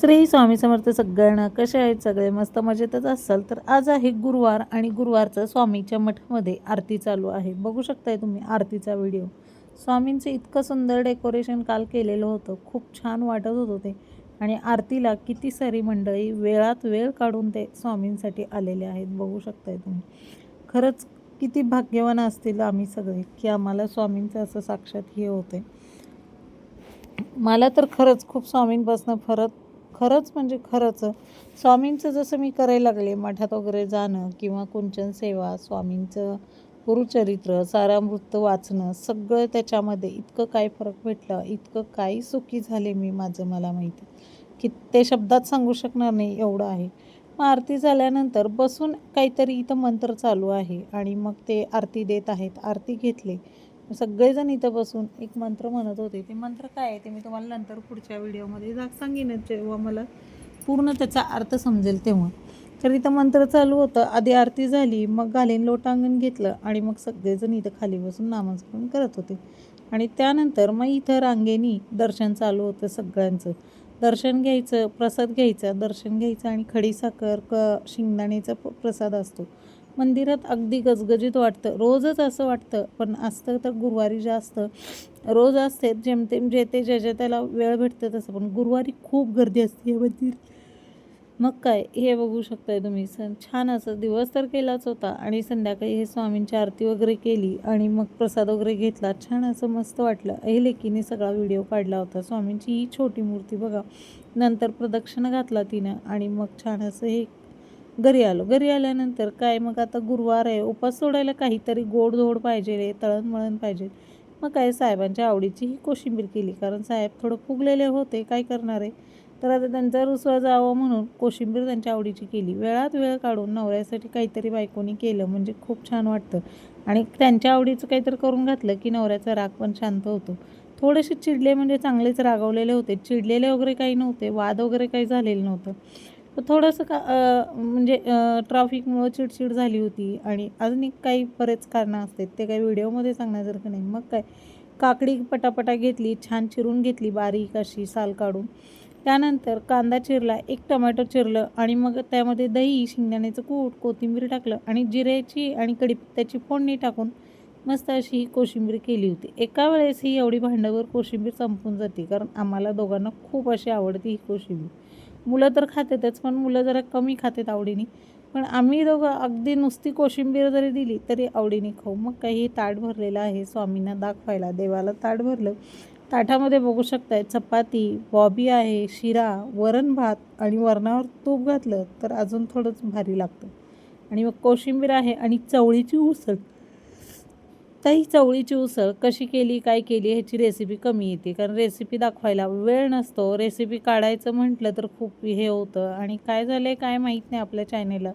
श्री स्वामी समर्थ सगळ्यांना. कसे आहेत सगळे? मस्त मजेतच असाल तर. आज आहे गुरुवार आणि गुरुवारचं स्वामीच्या मठामध्ये आरती चालू आहे. बघू शकताय तुम्ही आरतीचा व्हिडिओ. स्वामींचं इतकं सुंदर डेकोरेशन काल केलेलं होतं, खूप छान वाटत होतं ते. आणि आरतीला किती सारी मंडळी वेळात वेळ काढून ते स्वामींसाठी आलेले आहेत. बघू शकताय तुम्ही. खरंच किती भाग्यवान असतील आम्ही सगळे की आम्हाला स्वामींचं असं साक्षात हे होते. मला तर खरंच खूप स्वामींपासून खरंच म्हणजे खरंच स्वामींचं जसं मी करायला लागले, मठात वगैरे जाणं किंवा कुंचन सेवा, स्वामींचं गुरुचरित्र, सारामृत वाचणं, सगळं त्याच्यामध्ये इतकं काय फरक भेटला, इतकं काही सुखी झाले मी, माझं मला माहिती की ते शब्दात सांगू शकणार नाही, एवढं आहे. मग आरती झाल्यानंतर बसून काहीतरी इथं मंत्र चालू आहे आणि मग ते आरती देत आहेत. आरती घेतली, सगळेजण इथं बसून एक मंत्र म्हणत होते. ते मंत्र काय आहे ते मी तुम्हाला नंतर पुढच्या व्हिडिओमध्ये सांगेनच, जेव्हा मला पूर्ण त्याचा अर्थ समजेल तेव्हा. तर इथं मंत्र चालू होतं. आधी आरती झाली, मग घालीन लोटांगण घेतलं आणि मग सगळेजण इथं खाली बसून नामस्मरण करत होते. आणि त्यानंतर मग इथं रांगेनी दर्शन चालू होतं सगळ्यांचं. दर्शन घ्यायचं, प्रसाद घ्यायचा, दर्शन घ्यायचं आणि खडीसाखर शेंगदाण्याचा प्रसाद असतो. मंदिरात अगदी गजगजीत वाटतं. रोजच असं वाटतं, पण असतं तर गुरुवारी जास्त. रोज असते जेमतेम जे ते ज्याच्या त्याला वेळ भेटतं तसं, पण गुरुवारी खूप गर्दी असते या मंदिर. मग काय, हे बघू शकताय तुम्ही. छान असं दिवस तर केलाच होता आणि संध्याकाळी हे स्वामींची आरती वगैरे केली आणि मग प्रसाद वगैरे घेतला. छान असं मस्त वाटलं. हे लेकीने सगळा व्हिडिओ काढला होता. स्वामींची ही छोटी मूर्ती बघा. नंतर प्रदक्षिणा घातला तिनं आणि मग छान असं हे घरी आलो. घरी आल्यानंतर काय, मग आता गुरुवार आहे, उपास सोडायला काहीतरी गोडधोड पाहिजे रे, तळणमळण पाहिजे. मग काय, साहेबांच्या आवडीची ही कोशिंबीर केली, कारण साहेब थोडं फुगलेले होते, काय करणार आहे. तर आता त्यांचा रुसवा जावं म्हणून कोशिंबीर त्यांच्या आवडीची केली. वेळात वेळ काढून नवऱ्यासाठी काहीतरी बायकोनी केलं म्हणजे खूप छान वाटतं. आणि त्यांच्या आवडीचं काहीतरी करून घातलं की नवऱ्याचा राग पण शांत होतो. थोडेसे चिडले म्हणजे चांगलेच रागावलेले होते, चिडलेले वगैरे काही नव्हते, वाद वगैरे काही झालेलं नव्हतं. तर थोडंसं म्हणजे ट्रॅफिकमुळं चिडचिड झाली होती आणि अजून एक काही बरेच कारणं असतात, ते काही व्हिडिओमध्ये सांगण्यासारखं नाही. मग काय, काकडी पटापटा घेतली, छान चिरून घेतली बारीक अशी साल काढून. त्यानंतर कांदा चिरला, एक टोमॅटो चिरलं आणि मग त्यामध्ये दही, शेंगदाण्याचं कूट, कोथिंबीर टाकलं आणि जिऱ्याची आणि कढीपत्त्याची फोडणी टाकून मस्त अशी ही कोशिंबीर केली होती. एका वेळेस ही एवढी भांडवर कोशिंबीर संपून जाते, कारण आम्हाला दोघांना खूप अशी आवडते ही कोशिंबीर. मुलं तर खातातच, पण मुलं जरा कमी खातात आवडीने. पण आम्ही दोघं अगदी नुसती कोशिंबीर जरी दिली तरी आवडीने खाऊ. मग काही ताट भरलेलं आहे स्वामींना दाखवायला, देवाला ताट भरलं. ताटामध्ये बघू शकताय चपाती, बॉबी आहे, शिरा, वरण भात आणि वरणावर तूप घातलं तर अजून थोडंच भारी लागतं. आणि मग कोशिंबीर आहे आणि चवळीची उसळ. तर ही चवळीची उसळ कशी केली, काय केली ह्याची रेसिपी कमी येते, कारण रेसिपी दाखवायला वेळ नसतो. रेसिपी काढायचं म्हटलं तर खूप हे होतं. आणि काय झालं आहे काय माहीत नाही, आपल्या चॅनेलला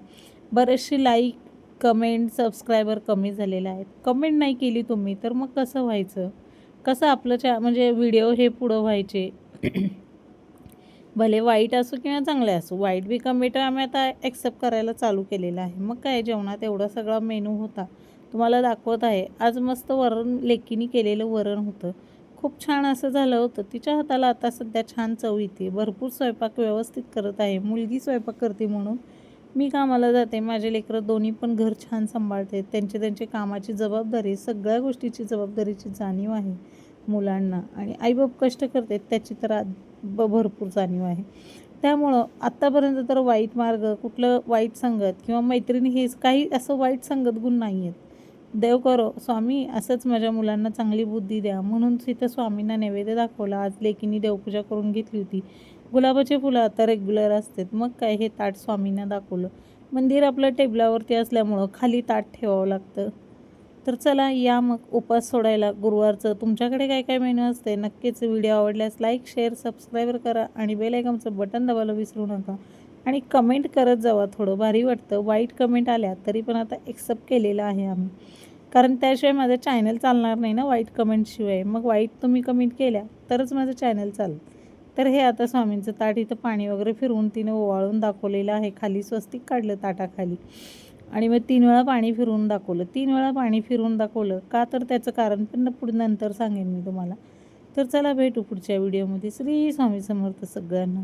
बरेचसे लाईक, कमेंट, सबस्क्रायबर कमी झालेले आहेत. कमेंट नाही केली तुम्ही तर मग कसं व्हायचं, कसं आपलं म्हणजे व्हिडिओ हे पुढं व्हायचे. भले वाईट असो किंवा चांगले असो, वाईट बी कमेंट आम्ही आता ॲक्सेप्ट करायला चालू केलेलं आहे. मग काय, जेवणात एवढा सगळा मेनू होता, तुम्हाला दाखवत आहे. आज मस्त वरण लेकीने केलेलं वरण होतं, खूप छान असं झालं होतं. तिच्या हाताला आता सध्या छान चव येते. भरपूर स्वयंपाक व्यवस्थित करत आहे. मुलगी स्वयंपाक करते म्हणून मी कामाला जाते. माझे लेकरं दोन्ही पण घर छान सांभाळते. त्यांचे कामाची जबाबदारी, सगळ्या गोष्टीची जबाबदारीची जाणीव आहे मुलांना. आणि आईबाप कष्ट करते त्याची तर भरपूर जाणीव आहे. त्यामुळं आत्तापर्यंत तर वाईट मार्ग, कुठलं वाईट संगत किंवा मैत्रिणी, हेच काही असं वाईट संगत गुण नाही आहेत. देव करो स्वामी असंच माझ्या मुलांना चांगली बुद्धी द्या, म्हणून तिथं स्वामींना नैवेद्य दाखवला. आज लेकीने देवपूजा करून घेतली होती. गुलाबाचे फुलं आता रेग्युलर असतात. मग काय, हे ताट स्वामींना दाखवलं. मंदिर आपलं टेबलावरती असल्यामुळं खाली ताट ठेवावं लागतं. तर चला या मग उपास सोडायला गुरुवारचं. तुमच्याकडे काय काय मेनू असते नक्कीच. व्हिडिओ आवडल्यास लाईक, शेअर, सबस्क्राईब करा आणि बेल आयकॉनचं बटन दाबायला विसरू नका. आणि कमेंट करत जावा, थोडं भारी वाटतं. वाईट कमेंट आल्या तरी पण आता एक्सेप्ट केलेलं आहे आम्ही, कारण त्याशिवाय माझं चॅनल चालणार नाही ना, वाईट कमेंटशिवाय. मग वाईट तुम्ही कमेंट केल्या तरच माझं चॅनल चालेल. तर हे आता स्वामींचं ताट इथं पाणी वगैरे फिरवून तिनं ओवाळून दाखवलेलं आहे. खाली स्वस्तिक काढलं ताटाखाली आणि मग 3 वेळा पाणी फिरवून दाखवलं. 3 वेळा पाणी फिरवून दाखवलं का, तर त्याचं कारण पण पुढे नंतर सांगेन मी तुम्हाला. तर चला भेटू पुढच्या व्हिडिओमध्ये. श्री स्वामी समर्थ सगळ्यांना.